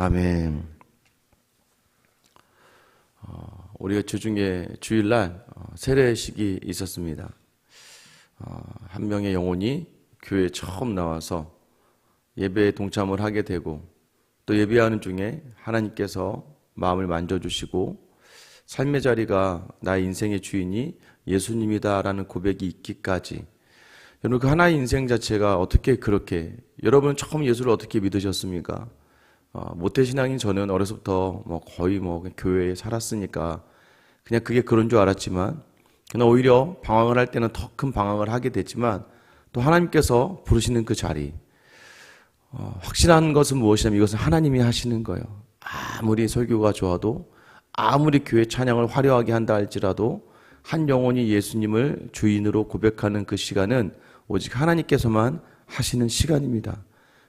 아멘. 우리가 주중에 주일날 세례식이 있었습니다. 한 명의 영혼이 교회에 처음 나와서 예배에 동참을 하게 되고 또 예배하는 중에 하나님께서 마음을 만져주시고 삶의 자리가 나의 인생의 주인이 예수님이다라는 고백이 있기까지, 여러분 그 하나의 인생 자체가 어떻게 그렇게, 여러분 처음 예수를 어떻게 믿으셨습니까? 모태신앙인 저는 어려서부터 거의 교회에 살았으니까 그냥 그게 그런 줄 알았지만, 그냥 오히려 방황을 할 때는 더 큰 방황을 하게 됐지만, 또 하나님께서 부르시는 그 자리, 확실한 것은 무엇이냐면 이것은 하나님이 하시는 거예요. 아무리 설교가 좋아도, 아무리 교회 찬양을 화려하게 한다 할지라도 한 영혼이 예수님을 주인으로 고백하는 그 시간은 오직 하나님께서만 하시는 시간입니다.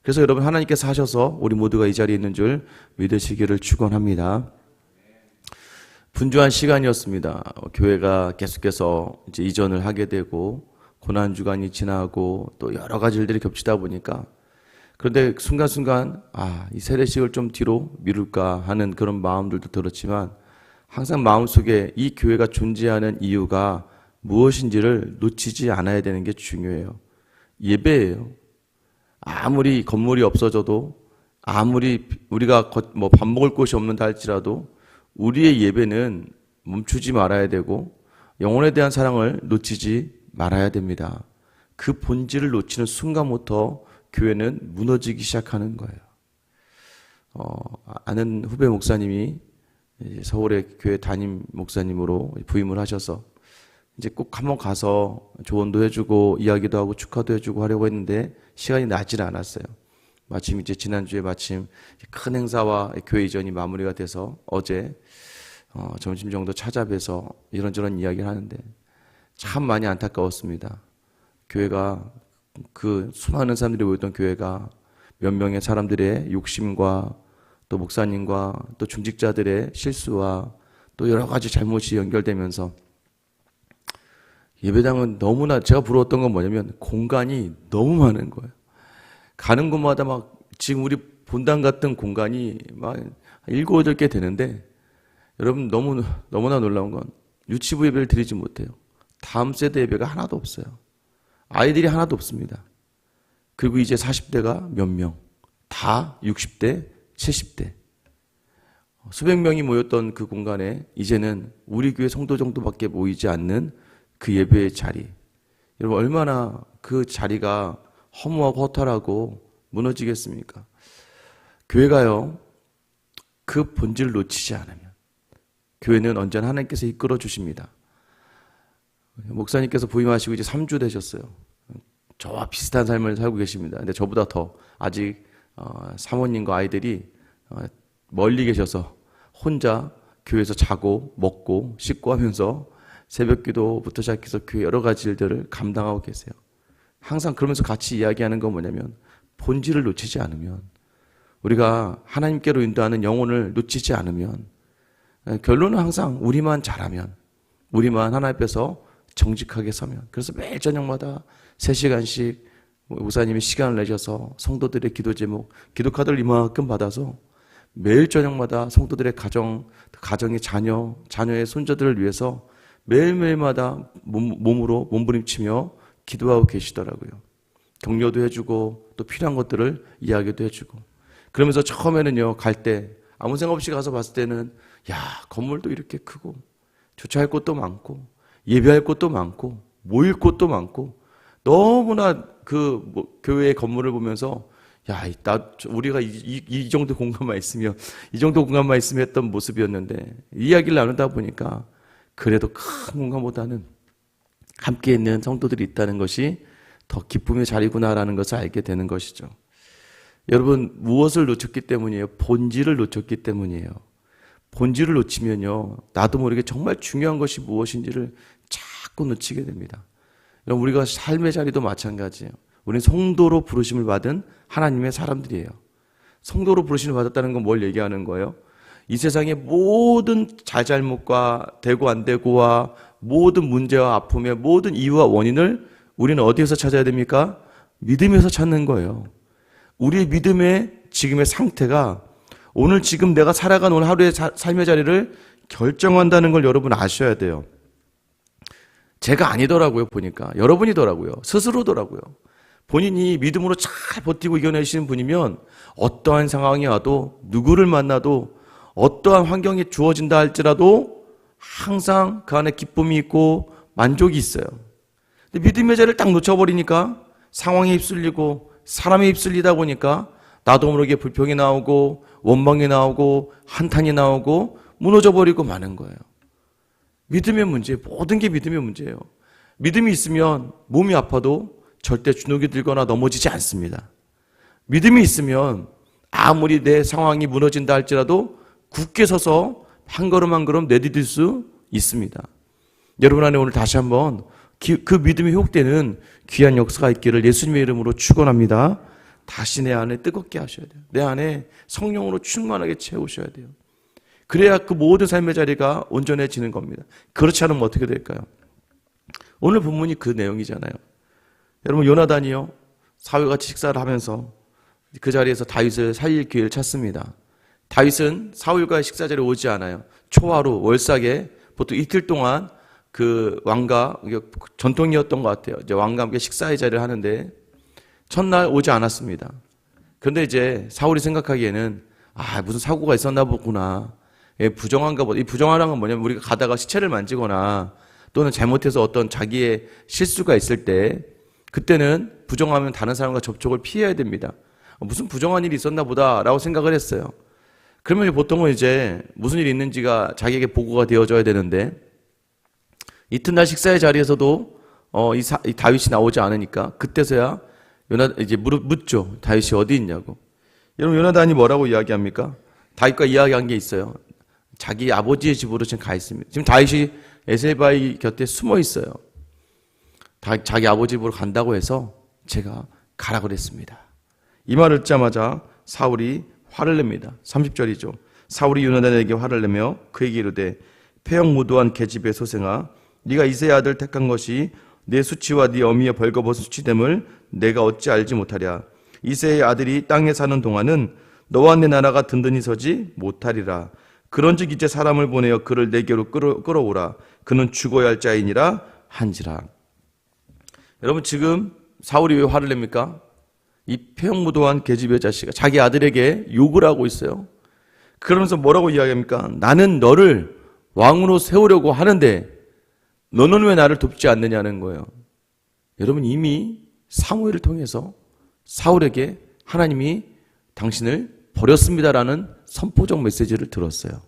그래서 여러분, 하나님께서 하셔서 우리 모두가 이 자리에 있는 줄 믿으시기를 축원합니다. 분주한 시간이었습니다. 교회가 계속해서 이제 이전을 하게 되고 고난 주간이 지나고 또 여러 가지 일들이 겹치다 보니까, 그런데 순간순간 이 세례식을 좀 뒤로 미룰까 하는 그런 마음들도 들었지만, 항상 마음속에 이 교회가 존재하는 이유가 무엇인지를 놓치지 않아야 되는 게 중요해요. 예배예요. 아무리 건물이 없어져도, 아무리 우리가 밥 먹을 곳이 없는다 할지라도 우리의 예배는 멈추지 말아야 되고 영혼에 대한 사랑을 놓치지 말아야 됩니다. 그 본질을 놓치는 순간부터 교회는 무너지기 시작하는 거예요. 아는 후배 목사님이 서울의 교회 담임 목사님으로 부임을 하셔서 이제 꼭 한번 가서 조언도 해주고 이야기도 하고 축하도 해주고 하려고 했는데 시간이 나질 않았어요. 마침 이제 지난주에 마침 큰 행사와 교회 이전이 마무리가 돼서 어제 점심 정도 찾아뵈서 이런저런 이야기를 하는데 참 많이 안타까웠습니다. 교회가, 그 수많은 사람들이 모였던 교회가 몇 명의 사람들의 욕심과 또 목사님과 또 중직자들의 실수와 또 여러 가지 잘못이 연결되면서 예배당은 너무나, 제가 부러웠던 건 뭐냐면 공간이 너무 많은 거예요. 가는 곳마다 지금 우리 본당 같은 공간이 7, 8개 되는데, 여러분 너무나 놀라운 건 유치부 예배를 드리지 못해요. 다음 세대 예배가 하나도 없어요. 아이들이 하나도 없습니다. 그리고 이제 40대가 몇 명, 다 60대, 70대. 수백 명이 모였던 그 공간에 이제는 우리 교회 성도 정도밖에 모이지 않는 그 예배의 자리. 여러분 얼마나 그 자리가 허무하고 허탈하고 무너지겠습니까? 교회가요, 그 본질을 놓치지 않으면 교회는 언제나 하나님께서 이끌어 주십니다. 목사님께서 부임하시고 이제 3주 되셨어요. 저와 비슷한 삶을 살고 계십니다. 근데 저보다 더 아직 사모님과 아이들이 멀리 계셔서 혼자 교회에서 자고 먹고 씻고 하면서 새벽 기도부터 시작해서 교회 여러 가지 일들을 감당하고 계세요. 항상 그러면서 같이 이야기하는 건 뭐냐면, 본질을 놓치지 않으면, 우리가 하나님께로 인도하는 영혼을 놓치지 않으면, 결론은 항상 우리만 잘하면, 우리만 하나님 앞에서 정직하게 서면, 그래서 매일 저녁마다 3시간씩 목사님이 시간을 내셔서 성도들의 기도 제목, 기도 카드를 이만큼 받아서 매일 저녁마다 성도들의 가정의 자녀의 손자들을 위해서 매일매일마다 몸부림치며 기도하고 계시더라고요. 격려도 해주고 또 필요한 것들을 이야기도 해주고, 그러면서 처음에는요, 갈 때 아무 생각 없이 가서 봤을 때는 건물도 이렇게 크고 주차할 곳도 많고 예배할 곳도 많고 모일 곳도 많고, 너무나 교회의 건물을 보면서 우리가 이 정도 공간만 있으면, 이 정도 공간만 있으면 했던 모습이었는데, 이야기를 나누다 보니까 그래도 큰 공간보다는 함께 있는 성도들이 있다는 것이 더 기쁨의 자리구나라는 것을 알게 되는 것이죠. 여러분, 무엇을 놓쳤기 때문이에요? 본질을 놓쳤기 때문이에요. 본질을 놓치면요, 나도 모르게 정말 중요한 것이 무엇인지를 자꾸 놓치게 됩니다. 여러분, 우리가 삶의 자리도 마찬가지예요. 우리는 성도로 부르심을 받은 하나님의 사람들이에요. 성도로 부르심을 받았다는 건 뭘 얘기하는 거예요? 이 세상의 모든 잘잘못과 되고 안 되고와 모든 문제와 아픔의 모든 이유와 원인을 우리는 어디에서 찾아야 됩니까? 믿음에서 찾는 거예요. 우리의 믿음의 지금의 상태가 오늘 지금 내가 살아간 오늘 하루의 삶의 자리를 결정한다는 걸 여러분 아셔야 돼요. 제가 아니더라고요, 보니까. 여러분이더라고요. 스스로더라고요. 본인이 믿음으로 잘 버티고 이겨내시는 분이면 어떠한 상황이 와도 누구를 만나도 어떠한 환경이 주어진다 할지라도 항상 그 안에 기쁨이 있고 만족이 있어요. 근데 믿음의 자리를 딱 놓쳐버리니까 상황에 휩쓸리고 사람에 휩쓸리다 보니까 나도 모르게 불평이 나오고 원망이 나오고 한탄이 나오고 무너져버리고 마는 거예요. 믿음의 문제, 모든 게 믿음의 문제예요. 믿음이 있으면 몸이 아파도 절대 주눅이 들거나 넘어지지 않습니다. 믿음이 있으면 아무리 내 상황이 무너진다 할지라도 굳게 서서 한 걸음 한 걸음 내디딜 수 있습니다. 여러분 안에 오늘 다시 한번 그 믿음이 회복되는 귀한 역사가 있기를 예수님의 이름으로 축원합니다. 다시 내 안에 뜨겁게 하셔야 돼요. 내 안에 성령으로 충만하게 채우셔야 돼요. 그래야 그 모든 삶의 자리가 온전해지는 겁니다. 그렇지 않으면 어떻게 될까요? 오늘 본문이 그 내용이잖아요. 여러분 요나단이요, 사울과 같이 식사를 하면서 그 자리에서 다윗을 살릴 기회를 찾습니다. 다윗은 사울과의 식사 자리에 오지 않아요. 초하루 월삭에 보통 이틀 동안 그 왕과 전통이었던 것 같아요. 이제 왕과 함께 식사의 자리를 하는데 첫날 오지 않았습니다. 그런데 이제 사울이 생각하기에는 무슨 사고가 있었나 보구나. 부정한가 보다. 이 부정하라는 건 뭐냐면 우리가 가다가 시체를 만지거나 또는 잘못해서 어떤 자기의 실수가 있을 때 그때는 부정하면 다른 사람과 접촉을 피해야 됩니다. 무슨 부정한 일이 있었나 보다라고 생각을 했어요. 그러면 보통은 이제 무슨 일이 있는지가 자기에게 보고가 되어져야 되는데 이튿날 식사의 자리에서도 이 다윗이 나오지 않으니까 그때서야 이제 묻죠. 다윗이 어디 있냐고. 여러분 요나단이 뭐라고 이야기합니까? 다윗과 이야기한 게 있어요. 자기 아버지의 집으로 지금 가 있습니다. 지금 다윗이 에셀바의 곁에 숨어 있어요. 자기 아버지 집으로 간다고 해서 제가 가라 그랬습니다. 이 말을 듣자마자 사울이 화를 냅니다. 30절이죠. 사울이 요나단에게 화를 내며 그에게 이르되 폐역무도한 계집의 소생아, 네가 이새의 아들 택한 것이 내 수치와 네 어미의 벌거벗은 수치됨을 내가 어찌 알지 못하랴. 이새의 아들이 땅에 사는 동안은 너와 내 나라가 든든히 서지 못하리라. 그런즉 이제 사람을 보내어 그를 내게로 끌어오라. 그는 죽어야 할 자이니라 한지라. 여러분 지금 사울이 왜 화를 냅니까? 이 폐역무도한 계집의 자식아 자기 아들에게 욕을 하고 있어요. 그러면서 뭐라고 이야기합니까? 나는 너를 왕으로 세우려고 하는데 너는 왜 나를 돕지 않느냐는 거예요. 여러분 이미 사무엘을 통해서 사울에게 하나님이 당신을 버렸습니다라는 선포적 메시지를 들었어요.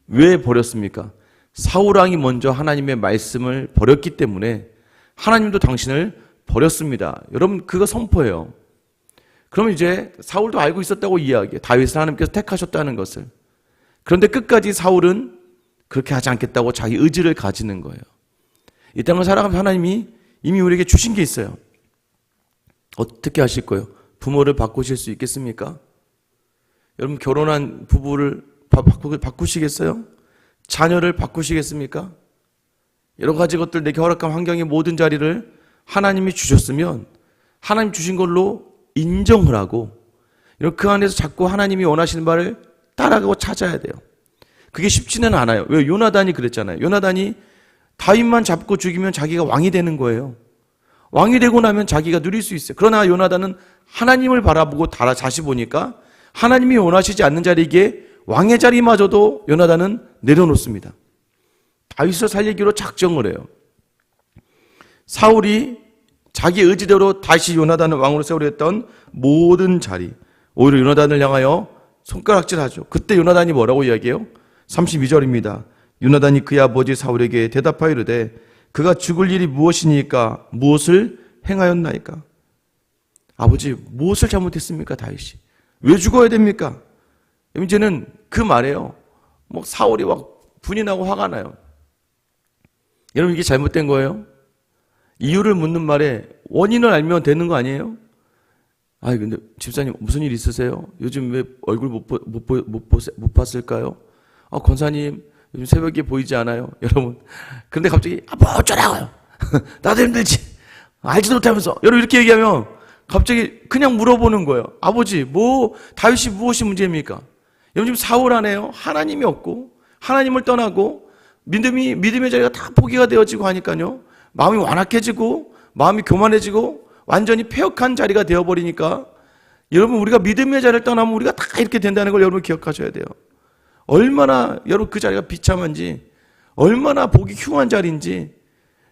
왜 버렸습니까? 사울왕이 먼저 하나님의 말씀을 버렸기 때문에 하나님도 당신을 버렸습니다. 여러분 그거 선포예요. 그럼 이제 사울도 알고 있었다고 이야기해요. 다윗을 하나님께서 택하셨다는 것을. 그런데 끝까지 사울은 그렇게 하지 않겠다고 자기 의지를 가지는 거예요. 이 땅을 살아가면서 하나님이 이미 우리에게 주신 게 있어요. 어떻게 하실 거예요? 부모를 바꾸실 수 있겠습니까? 여러분 결혼한 부부를 바꾸시겠어요? 자녀를 바꾸시겠습니까? 여러 가지 것들 내게 허락한 환경의 모든 자리를 하나님이 주셨으면 하나님 주신 걸로 인정을 하고 그 안에서 자꾸 하나님이 원하시는 바를 따라가고 찾아야 돼요. 그게 쉽지는 않아요. 왜? 요나단이 그랬잖아요. 요나단이 다윗만 잡고 죽이면 자기가 왕이 되는 거예요. 왕이 되고 나면 자기가 누릴 수 있어요. 그러나 요나단은 하나님을 바라보고 다시 보니까 하나님이 원하시지 않는 자리에 왕의 자리마저도 요나단은 내려놓습니다. 다윗을 살리기로 작정을 해요. 사울이 자기 의지대로 다시 요나단을 왕으로 세우려 했던 모든 자리, 오히려 요나단을 향하여 손가락질하죠. 그때 요나단이 뭐라고 이야기해요? 32절입니다. 요나단이 그의 아버지 사울에게 대답하여 이르되 그가 죽을 일이 무엇이니까 무엇을 행하였나이까? 아버지 무엇을 잘못했습니까? 다윗이 왜 죽어야 됩니까? 이제는 그 말이에요. 사울이 분이 나고 화가 나요. 여러분 이게 잘못된 거예요? 이유를 묻는 말에 원인을 알면 되는 거 아니에요? 근데 집사님 무슨 일 있으세요? 요즘 왜 얼굴 못 봤을까요? 권사님 요즘 새벽에 보이지 않아요? 여러분 근데 갑자기 뭐 어쩌라고요? 나도 힘들지 알지도 못하면서 여러분 이렇게 얘기하면 갑자기 그냥 물어보는 거예요. 아버지 다윗이 무엇이 문제입니까? 여러분 지금 사울 안에요. 하나님이 없고 하나님을 떠나고 믿음의 자리가 다 포기가 되어지고 하니까요. 마음이 완악해지고 마음이 교만해지고 완전히 폐역한 자리가 되어버리니까 여러분 우리가 믿음의 자리를 떠나면 우리가 다 이렇게 된다는 걸 여러분 기억하셔야 돼요. 얼마나 여러분 그 자리가 비참한지 얼마나 보기 흉한 자리인지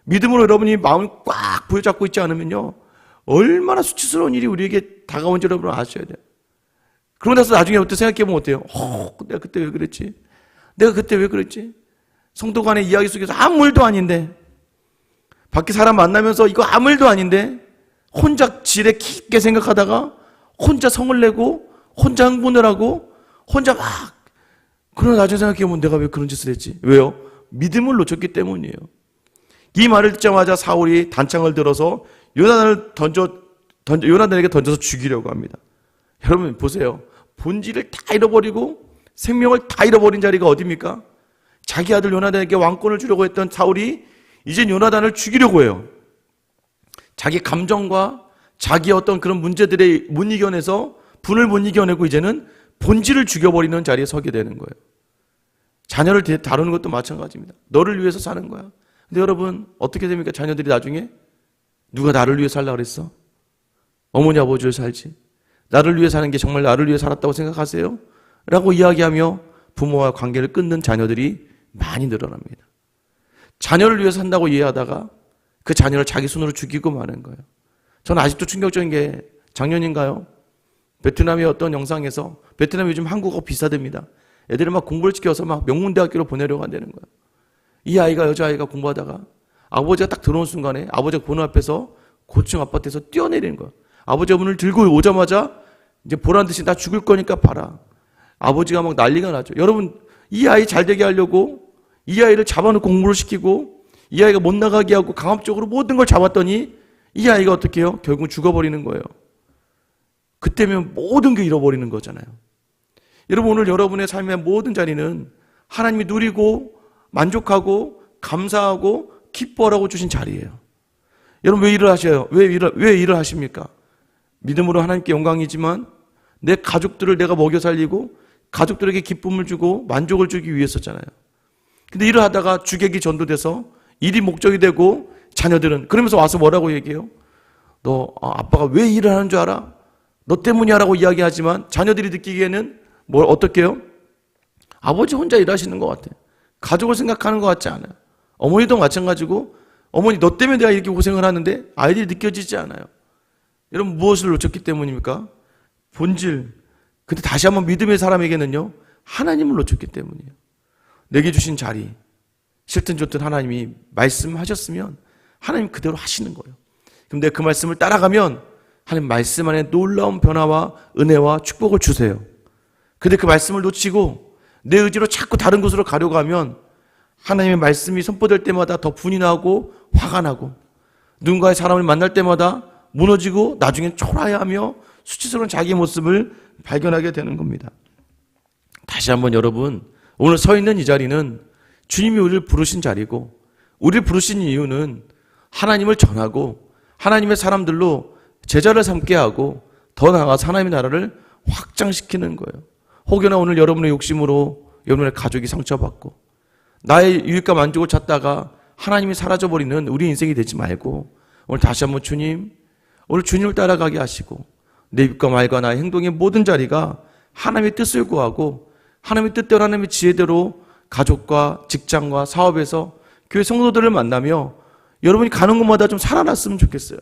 믿음으로 여러분이 마음을 꽉 부여잡고 있지 않으면요. 얼마나 수치스러운 일이 우리에게 다가온지 여러분 아셔야 돼요. 그러고 나서 나중에 어떻게 생각해보면 어때요? 내가 그때 왜 그랬지? 내가 그때 왜 그랬지? 성도 간의 이야기 속에서 아무 일도 아닌데 밖에 사람 만나면서 이거 아무 일도 아닌데 혼자 지레 깊게 생각하다가 혼자 성을 내고 혼자 흥분을 하고 혼자 막 그러나 나중에 생각해보면 내가 왜 그런 짓을 했지? 왜요? 믿음을 놓쳤기 때문이에요. 이 말을 듣자마자 사울이 단창을 들어서 요나단에게 던져서 죽이려고 합니다. 여러분 보세요. 본질을 다 잃어버리고 생명을 다 잃어버린 자리가 어디입니까? 자기 아들 요나단에게 왕권을 주려고 했던 사울이 이제 요나단을 죽이려고 해요. 자기 감정과 자기 어떤 그런 문제들에 못 이겨내서 분을 못 이겨내고 이제는 본질을 죽여버리는 자리에 서게 되는 거예요. 자녀를 다루는 것도 마찬가지입니다. 너를 위해서 사는 거야. 근데 여러분 어떻게 됩니까? 자녀들이 나중에 누가 나를 위해 살라 그랬어? 어머니 아버지를 살지. 나를 위해 사는 게 정말 나를 위해 살았다고 생각하세요? 라고 이야기하며 부모와 관계를 끊는 자녀들이 많이 늘어납니다. 자녀를 위해서 산다고 이해하다가 그 자녀를 자기 손으로 죽이고 마는 거예요. 저는 아직도 충격적인 게 작년인가요? 베트남의 어떤 영상에서 베트남이 요즘 한국어 비싸답니다. 애들을 막 공부를 시켜서 막 명문대학교로 보내려고 한다는 거예요. 이 아이가 여자아이가 공부하다가 아버지가 딱 들어온 순간에 아버지가 보는 앞에서 고층 아파트에서 뛰어내리는 거예요. 아버지가 문을 들고 오자마자 이제 보란 듯이 나 죽을 거니까 봐라. 아버지가 막 난리가 나죠. 여러분 이 아이 잘 되게 하려고 이 아이를 잡아놓고 공부를 시키고 이 아이가 못 나가게 하고 강압적으로 모든 걸 잡았더니 이 아이가 어떻게 해요? 결국 죽어버리는 거예요. 그때면 모든 게 잃어버리는 거잖아요. 여러분 오늘 여러분의 삶의 모든 자리는 하나님이 누리고 만족하고 감사하고 기뻐하라고 주신 자리예요. 여러분 왜 일을 하셔요? 왜 일을 하십니까? 믿음으로 하나님께 영광이지만 내 가족들을 내가 먹여 살리고 가족들에게 기쁨을 주고 만족을 주기 위해서잖아요. 근데 일을 하다가 주객이 전도돼서 일이 목적이 되고 자녀들은 그러면서 와서 뭐라고 얘기해요? 너 아빠가 왜 일을 하는 줄 알아? 너 때문이야 라고 이야기하지만 자녀들이 느끼기에는 어떻게 해요? 아버지 혼자 일하시는 것 같아. 가족을 생각하는 것 같지 않아요. 어머니도 마찬가지고 어머니 너 때문에 내가 이렇게 고생을 하는데 아이들이 느껴지지 않아요. 여러분 무엇을 놓쳤기 때문입니까? 본질. 근데 다시 한번 믿음의 사람에게는요. 하나님을 놓쳤기 때문이에요. 내게 주신 자리. 싫든 좋든 하나님이 말씀하셨으면 하나님 그대로 하시는 거예요. 그럼 내가 그 말씀을 따라가면 하나님 말씀 안에 놀라운 변화와 은혜와 축복을 주세요. 근데 그 말씀을 놓치고 내 의지로 자꾸 다른 곳으로 가려고 하면 하나님의 말씀이 선포될 때마다 더 분이 나고 화가 나고 누군가의 사람을 만날 때마다 무너지고 나중엔 초라해하며 수치스러운 자기의 모습을 발견하게 되는 겁니다. 다시 한번 여러분 오늘 서 있는 이 자리는 주님이 우리를 부르신 자리고 우리를 부르신 이유는 하나님을 전하고 하나님의 사람들로 제자를 삼게 하고 더 나아가서 하나님의 나라를 확장시키는 거예요. 혹여나 오늘 여러분의 욕심으로 여러분의 가족이 상처받고 나의 유익과 만족을 찾다가 하나님이 사라져버리는 우리 인생이 되지 말고 오늘 다시 한번 주님 오늘 주님을 따라가게 하시고 내 입과 말과 나의 행동의 모든 자리가 하나님의 뜻을 구하고 하나님의 뜻대로 하나님의 지혜대로 가족과 직장과 사업에서 교회 성도들을 만나며 여러분이 가는 곳마다 좀 살아났으면 좋겠어요.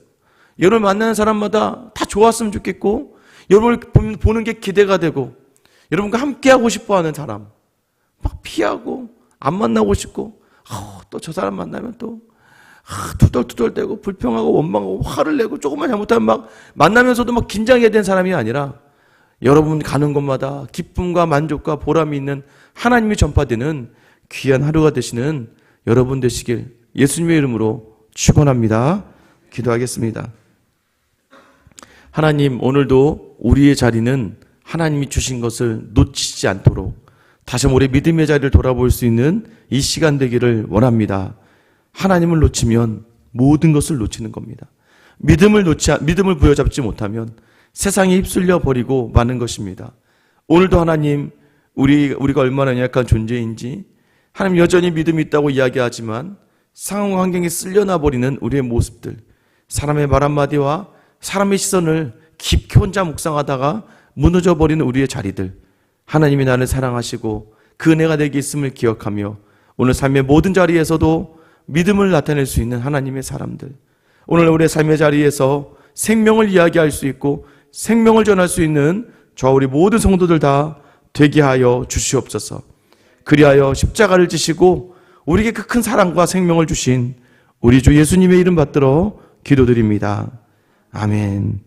여러분 만나는 사람마다 다 좋았으면 좋겠고 여러분을 보는 게 기대가 되고 여러분과 함께하고 싶어하는 사람 막 피하고 안 만나고 싶고 또 저 사람 만나면 또 투덜투덜대고 불평하고 원망하고 화를 내고 조금만 잘못하면 막 만나면서도 막 긴장해야 되는 사람이 아니라 여러분 가는 곳마다 기쁨과 만족과 보람이 있는 하나님이 전파되는 귀한 하루가 되시는 여러분 되시길 예수님의 이름으로 축원합니다. 기도하겠습니다. 하나님 오늘도 우리의 자리는 하나님이 주신 것을 놓치지 않도록 다시 한번 우리 믿음의 자리를 돌아볼 수 있는 이 시간 되기를 원합니다. 하나님을 놓치면 모든 것을 놓치는 겁니다. 믿음을 부여잡지 못하면 세상에 휩쓸려 버리고 마는 것입니다. 오늘도 하나님 우리가 얼마나 약한 존재인지, 하나님 여전히 믿음이 있다고 이야기하지만 상황 환경에 쓸려나 버리는 우리의 모습들, 사람의 말 한마디와 사람의 시선을 깊게 혼자 묵상하다가 무너져 버리는 우리의 자리들, 하나님이 나를 사랑하시고 그 은혜가 내게 있음을 기억하며 오늘 삶의 모든 자리에서도 믿음을 나타낼 수 있는 하나님의 사람들, 오늘 우리의 삶의 자리에서 생명을 이야기할 수 있고 생명을 전할 수 있는 저와 우리 모든 성도들 다 되게 하여 주시옵소서. 그리하여 십자가를 지시고 우리에게 그 큰 사랑과 생명을 주신 우리 주 예수님의 이름 받들어 기도드립니다. 아멘.